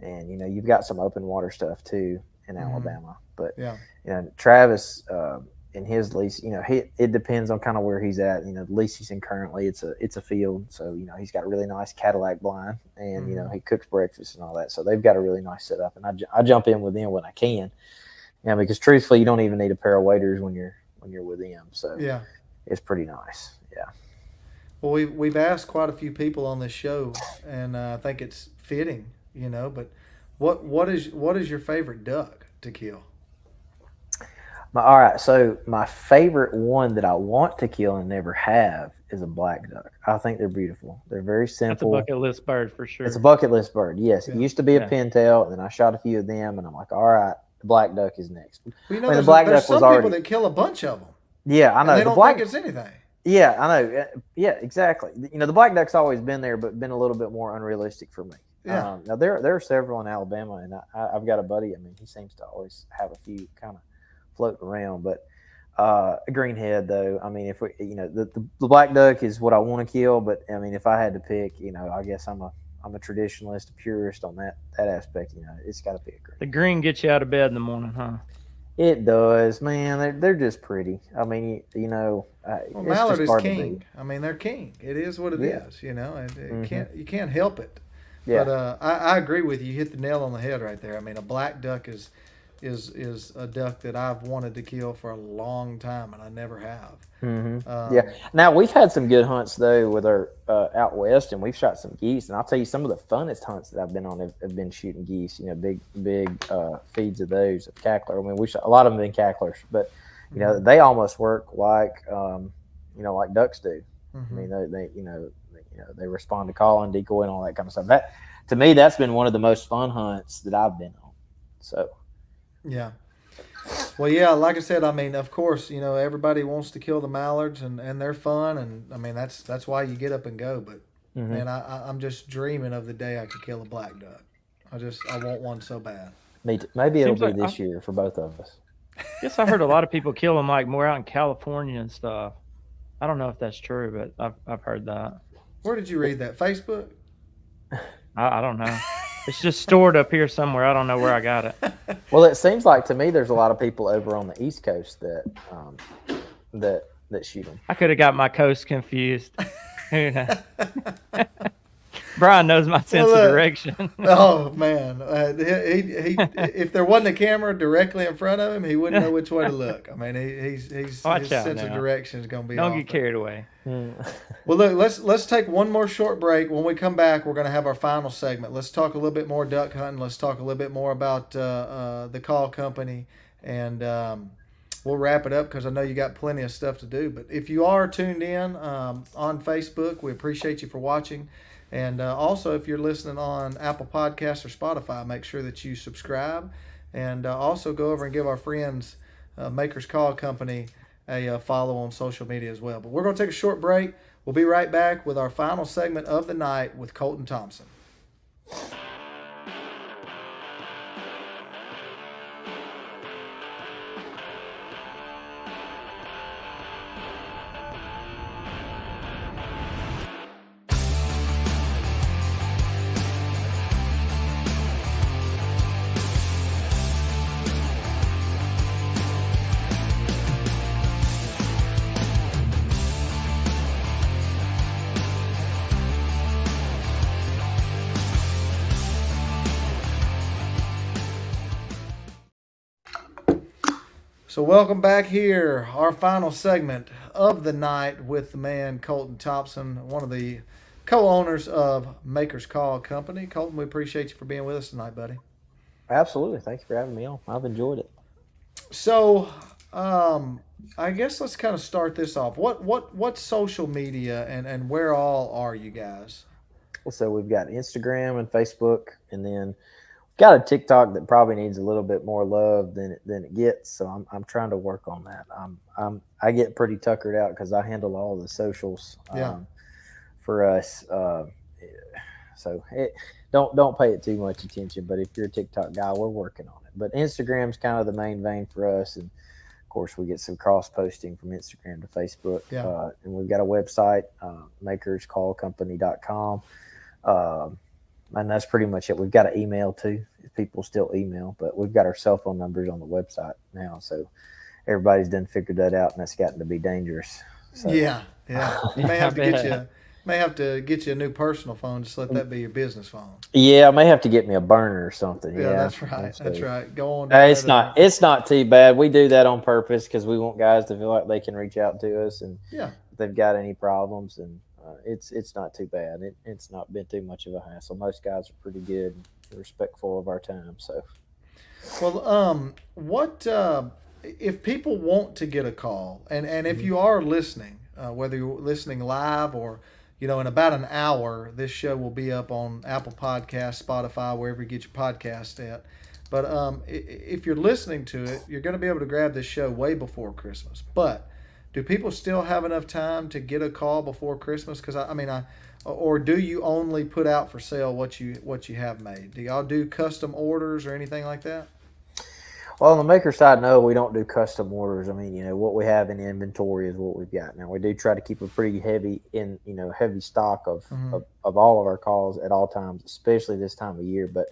and you've got some open water stuff too in Alabama. But Travis in his lease, it depends on kind of where he's at. The lease he's in currently, it's a field, so he's got a really nice Cadillac blind, and he cooks breakfast and all that. So they've got a really nice setup, and I jump in with them when I can, because truthfully, you don't even need a pair of waders when you're with them. So yeah, it's pretty nice. Yeah. Well, we've asked quite a few people on this show, and I think it's fitting, But what is your favorite duck to kill? All right, so my favorite one that I want to kill and never have is a black duck. I think they're beautiful. They're very simple. That's a bucket list bird for sure. It's a bucket list bird. Yes, it used to be a pintail, and then I shot a few of them, and I'm like, all right, the black duck is next. Well, there's some people that kill a bunch of them. Yeah, I know. And they don't think it's anything. Yeah, I know. Yeah, exactly. The black duck's always been there, but been a little bit more unrealistic for me. Yeah. Now there are several in Alabama, and I've got a buddy. I mean, he seems to always have a few kind of floating around. But a greenhead, though, I mean, if we, the black duck is what I want to kill. But I mean, if I had to pick, I guess I'm a traditionalist, a purist on that aspect. It's got to be a green. The green gets you out of bed in the morning, huh? It does, man. They're just pretty. I mean, mallard is king. I mean, they're king. It is what it is. You can't help it. Yeah. But I agree with you. You hit the nail on the head right there. I mean, a black duck is a duck that I've wanted to kill for a long time, and I never have. Yeah. Now we've had some good hunts though with our out west, and we've shot some geese. And I'll tell you, some of the funnest hunts that I've been on have been shooting geese. Big feeds of those of cackler. I mean, we shot a lot of them in cacklers, but they almost work like like ducks do. I mean, they respond to calling, decoy, and all that kind of stuff. That, to me, that's been one of the most fun hunts that I've been on. So, yeah. Well, yeah, like I said, I mean, of course, everybody wants to kill the mallards, and they're fun, and I mean that's why you get up and go. But man, I'm just dreaming of the day I could kill a black duck. I want one so bad. Me too. Maybe it'll be this year for both of us. Guess I heard a lot of people kill them like more out in California and stuff. I don't know if that's true, but I've heard that. Where did you read that? Facebook? I don't know. It's just stored up here somewhere. I don't know where I got it. Well, it seems like to me there's a lot of people over on the East Coast that shoot them. I could have got my coast confused. Who knows? Brian knows my sense of direction. Oh man, he if there wasn't a camera directly in front of him, he wouldn't know which way to look. I mean, his sense of direction is going to be. Don't get carried away. Well, look, let's take one more short break. When we come back, we're going to have our final segment. Let's talk a little bit more duck hunting. Let's talk a little bit more about the call company, and we'll wrap it up because I know you got plenty of stuff to do. But if you are tuned in on Facebook, we appreciate you for watching. And also, if you're listening on Apple Podcasts or Spotify, make sure that you subscribe And also go over and give our friends, Makers Call Company, a follow on social media as well. But we're going to take a short break. We'll be right back with our final segment of the night with Colton Thompson. So welcome back here, our final segment of the night with the man Colton Thompson, one of the co-owners of Makers Call Company. Colton, we appreciate you for being with us tonight, buddy. Absolutely. Thank you for having me on. I've enjoyed it. So, I guess let's kind of start this off. What social media and where all are you guys? So we've got Instagram and Facebook, and then got a TikTok that probably needs a little bit more love than it gets. So I'm trying to work on that. I get pretty tuckered out because I handle all the socials for us. So don't pay it too much attention. But if you're a TikTok guy, we're working on it. But Instagram's kind of the main vein for us, and of course we get some cross posting from Instagram to Facebook. Yeah. And we've got a website, makerscallcompany.com. And that's pretty much it. We've got an email too. People still email, but we've got our cell phone numbers on the website now. So everybody's done figured that out, and that's gotten to be dangerous. So. Yeah. You may have to get you a new personal phone. Just let that be your business phone. Yeah, I may have to get me a burner or something. Yeah, that's right. That's right. Go on. It's not too bad. We do that on purpose because we want guys to feel like they can reach out to us, and if they've got any problems, and it's not too bad. It's not been too much of a hassle. Most guys are pretty good and respectful of our time. So, well, what if people want to get a call, and if you are listening, whether you're listening live or in about an hour, this show will be up on Apple Podcasts, Spotify, wherever you get your podcast at. But if you're listening to it, you're going to be able to grab this show way before Christmas. But do people still have enough time to get a call before Christmas? Because or do you only put out for sale what you have made? Do y'all do custom orders or anything like that? Well, on the maker side, no, we don't do custom orders. I mean, what we have in inventory is what we've got. Now, we do try to keep a pretty heavy stock of all of our calls at all times, especially this time of year. But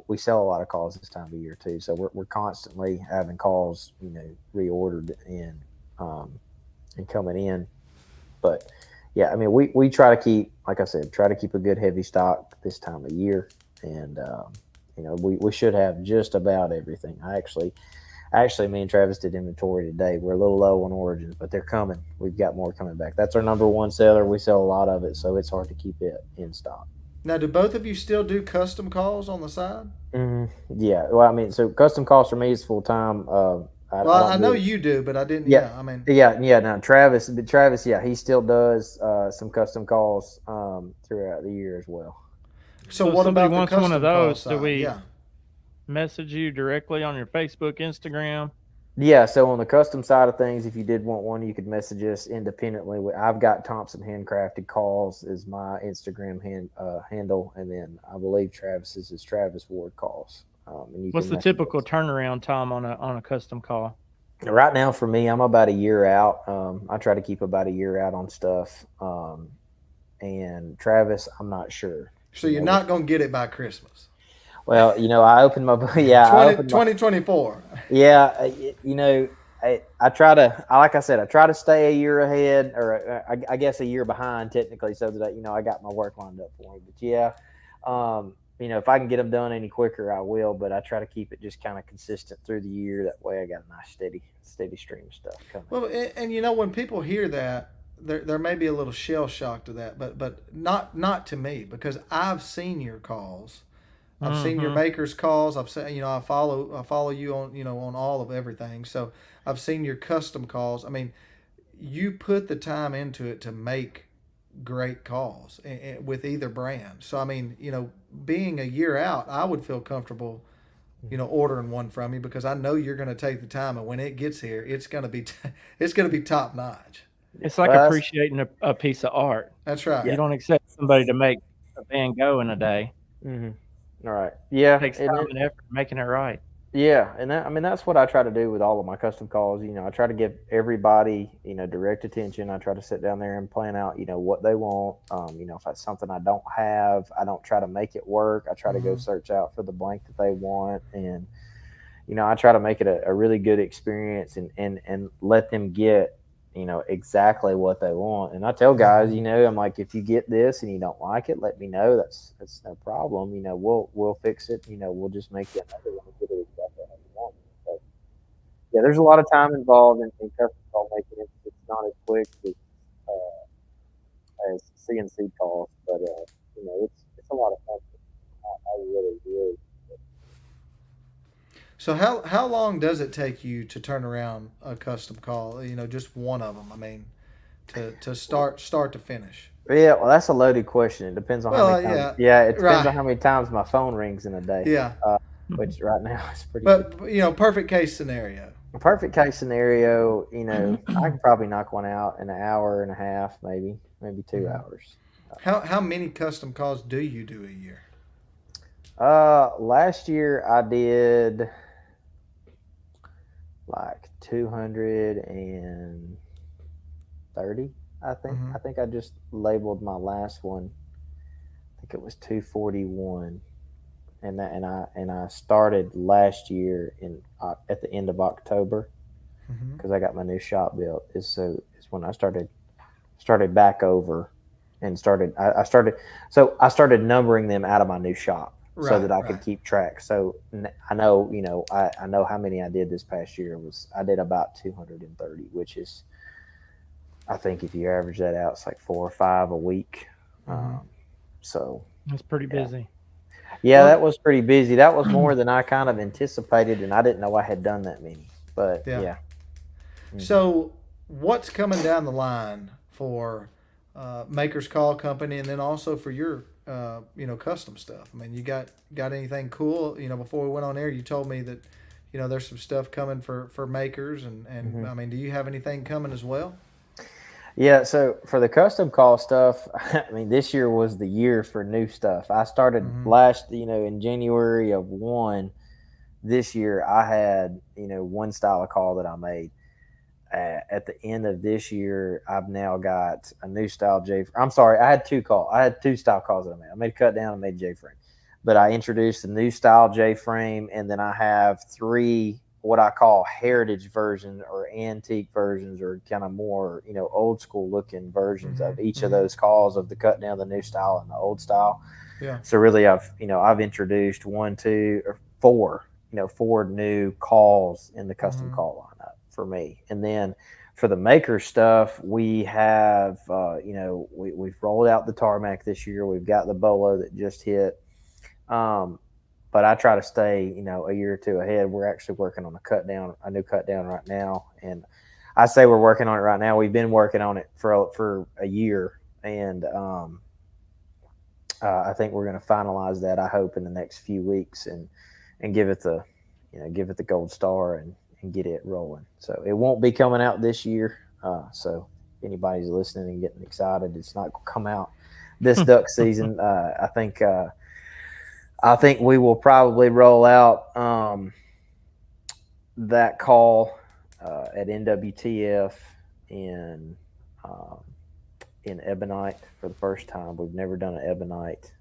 we sell a lot of calls this time of year too, so we're constantly having calls, reordered and coming in. But yeah, I mean, we try to keep, like I said, a good heavy stock this time of year, and we should have just about everything. Actually, me and Travis did inventory today. We're a little low on Origins, but they're coming. We've got more coming back. That's our number one seller. We sell a lot of it, so it's hard to keep it in stock. Now, do both of you still do custom calls on the side? Mm-hmm. Yeah. Well, I mean, so custom calls for me is full time. I know you do, but I didn't. Now Travis, he still does some custom calls throughout the year as well. So what about wants the one of those? Do we message you directly on your Facebook, Instagram? Yeah, so on the custom side of things, if you did want one, you could message us independently. I've got Thompson Handcrafted Calls is my Instagram handle, and then I believe Travis's is Travis Ward Calls. What's the typical turnaround time on a custom call? Right now, for me, I'm about a year out. I try to keep about a year out on stuff. And Travis, I'm not sure. So you're not going to get it by Christmas? Well, I opened my 2024. Yeah, I try to, like I said, I try to stay a year ahead, or I guess a year behind technically, so that I got my work lined up for me. But yeah, if I can get them done any quicker, I will. But I try to keep it just kind of consistent through the year. That way, I got a nice steady stream of stuff coming. Well, and when people hear that, there may be a little shell shock to that, but not to me, because I've seen your calls. I've seen your makers calls. I've seen, I follow you on, on all of everything. So I've seen your custom calls. I mean, you put the time into it to make great calls with either brand. So I mean, being a year out, I would feel comfortable, ordering one from you because I know you're going to take the time, and when it gets here, it's going to be it's going to be top notch. It's like Well, appreciating a piece of art. That's right. You don't expect somebody to make a Van Gogh in a day. all right. Yeah. It takes time and effort making it right. Yeah, and I mean that's what I try to do with all of my custom calls. I try to give everybody direct attention. I try to sit down there and plan out what they want. If that's something I don't have, I don't try to make it work. I try to go search out for the blank that they want, and I try to make it a really good experience and let them get exactly what they want. And I tell guys, I'm like, if you get this and you don't like it, let me know. That's no problem. We'll fix it. We'll just make you another one and get it exactly how you want. So, yeah, there's a lot of time involved in custom call making. It's not as quick as CNC calls, but it's a lot of fun. I really. So how long does it take you to turn around a custom call? Just one of them. I mean, to start to finish. Yeah, well, that's a loaded question. It depends on how many times. Yeah, it depends on how many times my phone rings in a day. Yeah. Which right now is pretty. But perfect case scenario. A perfect case scenario, I can probably knock one out in an hour and a half, maybe 2 hours. How many custom calls do you do a year? Last year I did like 230, I think. I think I just labeled my last one. I think it was 241, and I started last year at the end of October because I got my new shop built. Is when I started back over and I started numbering them out of my new shop. So that I could keep track. So I know, I know how many I did this past year. I did about 230, which is, I think if you average that out, it's like 4 or 5 a week. So that's pretty busy. Yeah, that was pretty busy. That was more than I kind of anticipated, and I didn't know I had done that many. But yeah. So what's coming down the line for Maker's Call Company, and then also for your custom stuff? I mean, you got anything cool? Before we went on air, you told me that there's some stuff coming for Makers, and I mean, do you have anything coming as well? Yeah, so for the custom call stuff, I mean, this year was the year for new stuff. I started in January of 1. This year I had one style of call that I made. At the end of this year, I've now got a new style J. I'm sorry, I had 2 style calls that I made. I made a cut down and made a J frame, but I introduced a new style J frame, and then I have 3 what I call heritage versions or antique versions, or kind of more old school looking versions of each of those calls, of the cut down, the new style, and the old style. Yeah. So really, I've introduced 1, 2, or 4 4 new calls in the custom call lineup for me. And then for the Maker stuff, we have, we've rolled out the Tarmac this year. We've got the Bolo that just hit. But I try to stay, a year or 2 ahead. We're actually working on a new cut down right now. And I say we're working on it right now. We've been working on it for a year. And I think we're going to finalize that, I hope, in the next few weeks and give it the gold star and get it rolling. So it won't be coming out this year. So if anybody's listening and getting excited, it's not going to come out this duck season. I think we will probably roll out that call at NWTF in ebonite for the first time. We've never done an ebonite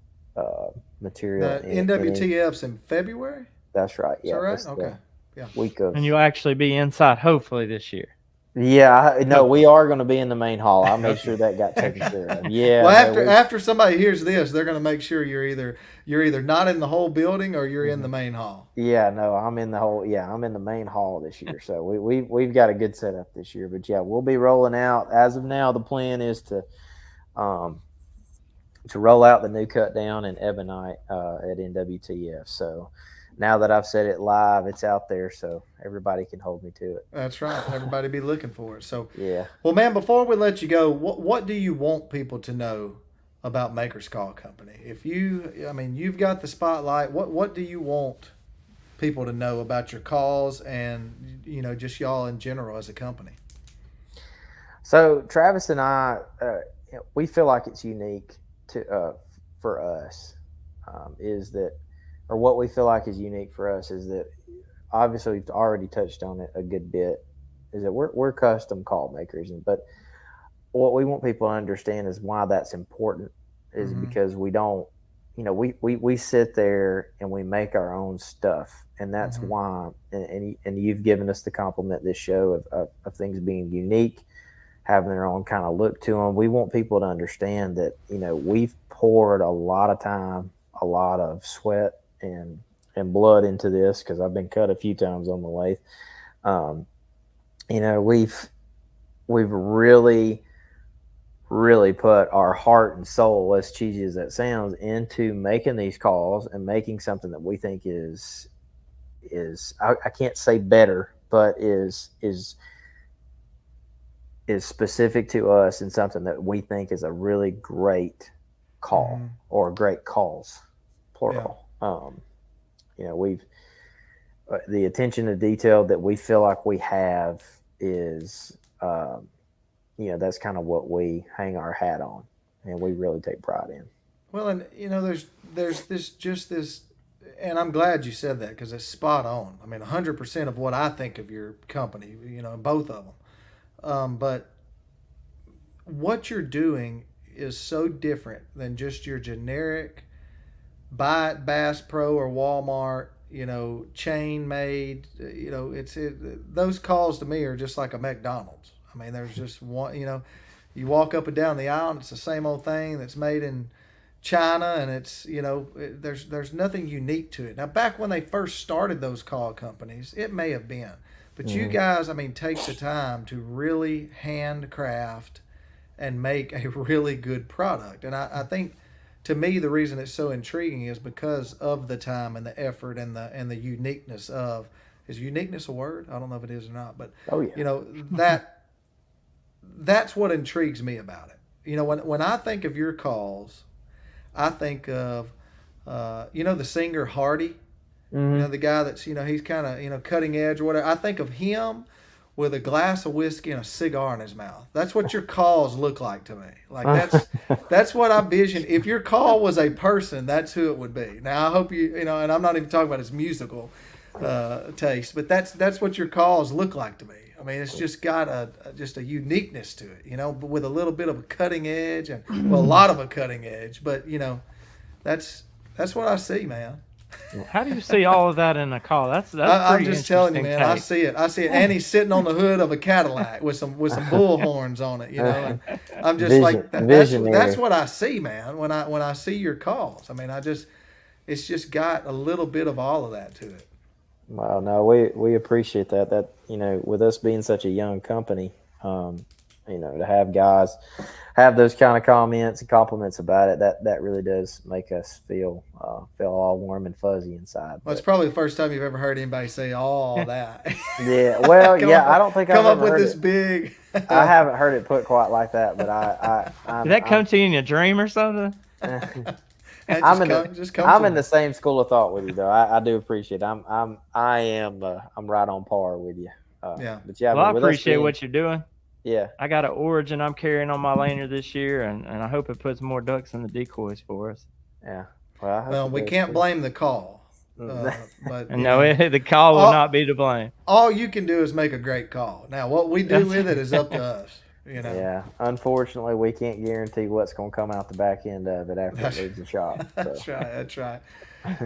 material. NWTF's in February? That's right. Yeah. Is that right? Okay. Yeah. Week of. And you'll actually be inside, hopefully, this year. Yeah, we are going to be in the main hall. I made sure that got taken care of. Yeah. Well, after somebody hears this, they're going to make sure you're either not in the whole building or you're in the main hall. Yeah, no, I'm in the main hall this year. So we've got a good setup this year. But yeah, we'll be rolling out. As of now, the plan is to roll out the new cut down in ebonite at NWTF. So now that I've said it live, it's out there, so everybody can hold me to it. That's right. Everybody be looking for it. So, Yeah. well, man, before we let you go, what do you want people to know about Maker's Call Company? If you, I mean, you've got the spotlight. What do you want people to know about your calls and just y'all in general as a company? So Travis and I, we feel like it's unique for us. Is that, or what we feel like is unique for us is that, obviously we've already touched on it a good bit, is that we're custom call makers, but what we want people to understand is why that's important is because we don't, we sit there and we make our own stuff, and that's why. And you've given us the compliment this show of things being unique, having their own kind of look to them. We want people to understand that we've poured a lot of time, a lot of sweat and blood into this, because I've been cut a few times on the lathe. We've really put our heart and soul, as cheesy as that sounds, into making these calls and making something that we think is I can't say better, but is specific to us, and something that we think is a really great call or great calls, plural. Yeah. We've the attention to detail that we feel like we have is that's kind of what we hang our hat on, and we really take pride in. Well, and there's this, and I'm glad you said that, because it's spot on. I mean, 100% of what I think of your company, both of them. But what you're doing is so different than just your generic buy at Bass Pro or Walmart, chain made. Those calls to me are just like a McDonald's. I mean, there's just one. You walk up and down the aisle, and it's the same old thing that's made in China, and it's there's nothing unique to it. Now, back when they first started those call companies, it may have been, but you guys, I mean, take the time to really handcraft and make a really good product. And I think, to me, the reason it's so intriguing is because of the time and the effort and the uniqueness of. Is uniqueness a word? I don't know if it is or not, but that's what intrigues me about it. When I think of your calls, I think of the singer Hardy. The guy that's he's kind of cutting edge or whatever. I think of him with a glass of whiskey and a cigar in his mouth. That's what your calls look like to me. Like that's what I vision. If your call was a person, that's who it would be. Now I hope and I'm not even talking about his musical taste, but that's what your calls look like to me. I mean, it's just got a uniqueness to it, but with a little bit of a cutting edge, and a lot of a cutting edge. But that's what I see, man. How do you see all of that in a call? That's I'm just telling you, man. I see it, and he's sitting on the hood of a Cadillac with some bull horns on it, And I'm just like, that's what I see, man. When I see your calls, I mean, it's just got a little bit of all of that to it. Well, no, we appreciate that. That with us being such a young company, to have guys have those kind of comments and compliments about it, that really does make us feel all warm and fuzzy inside. Well, it's probably the first time you've ever heard anybody say all that. Yeah, well, I don't think I've I've ever with heard this big. I haven't heard it put quite like that, but I did that come to you in a dream or something? I'm in the same school of thought with you, though. I do appreciate it. I'm right on par with you. Yeah. But yeah, well, I appreciate what you're doing. Yeah. I got an Origin I'm carrying on my lanyard this year, and I hope it puts more ducks in the decoys for us. Yeah. Well, we can't blame the call. But the call will not be to blame. All you can do is make a great call. Now, what we do with it is up to us. Yeah. Unfortunately, we can't guarantee what's going to come out the back end of it after it leaves the shop. So. That's right.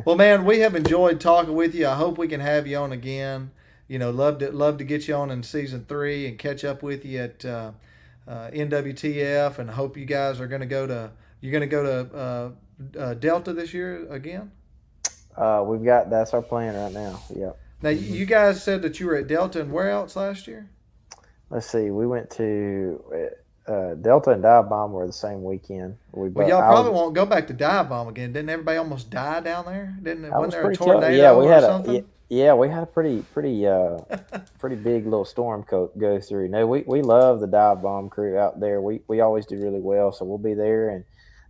Well, man, we have enjoyed talking with you. I hope we can have you on again. Love to get you on in season 3 and catch up with you at NWTF, and hope you guys are going to go to Delta this year again. That's our plan right now. Yep. Now, you guys said that you were at Delta, and where else last year? Let's see. We went to Delta and Dive Bomb were the same weekend. Well, y'all probably won't go back to Dive Bomb again. Didn't everybody almost die down there? Wasn't there a tornado or something? We had a pretty big little storm go through. No, we love the Dive Bomb crew out there. We always do really well, so we'll be there, and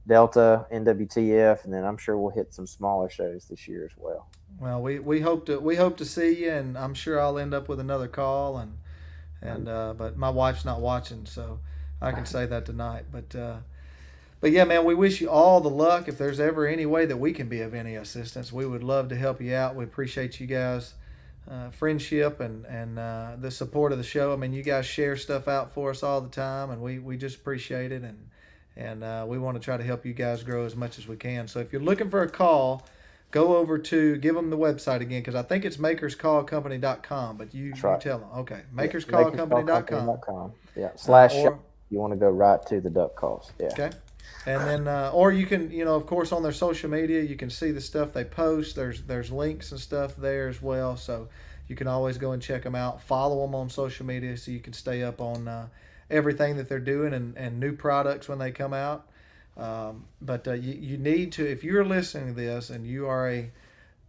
Delta, NWTF, and then I'm sure we'll hit some smaller shows this year as well. Well, we hope to see you, and I'm sure I'll end up with another call, and but my wife's not watching, so I can say that tonight. But yeah, man, we wish you all the luck. If there's ever any way that we can be of any assistance, we would love to help you out. We appreciate you guys' friendship and the support of the show. I mean, you guys share stuff out for us all the time, and we just appreciate it, and we want to try to help you guys grow as much as we can. So if you're looking for a call, go over to, give them the website again, because I think it's makerscallcompany.com, but you tell them. Okay, makerscallcompany.com. Yeah, /shop. You want to go right to the duck calls. Yeah. Okay. And then, or you can, of course, on their social media, you can see the stuff they post. There's links and stuff there as well. So you can always go and check them out. Follow them on social media so you can stay up on everything that they're doing and new products when they come out. But you need to, if you're listening to this and you are a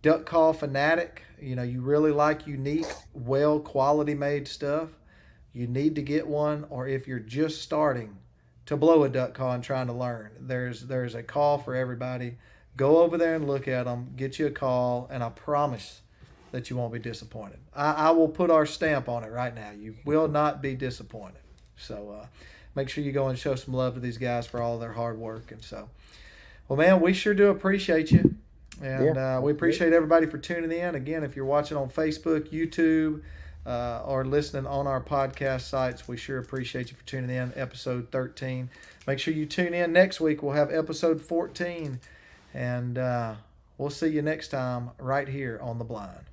duck call fanatic, you really like unique, well quality made stuff, you need to get one. Or if you're just starting to blow a duck call and trying to learn, there's a call for everybody. Go over there and look at them, get you a call, and I promise that you won't be disappointed. I will put our stamp on it right now. You will not be disappointed. So make sure you go and show some love to these guys for all their hard work. And so, well, man, we sure do appreciate you. And we appreciate everybody for tuning in. Again, if you're watching on Facebook, YouTube, or listening on our podcast sites, we sure appreciate you for tuning in. Episode 13. Make sure you tune in next week. We'll have episode 14. And we'll see you next time right here on The Blind.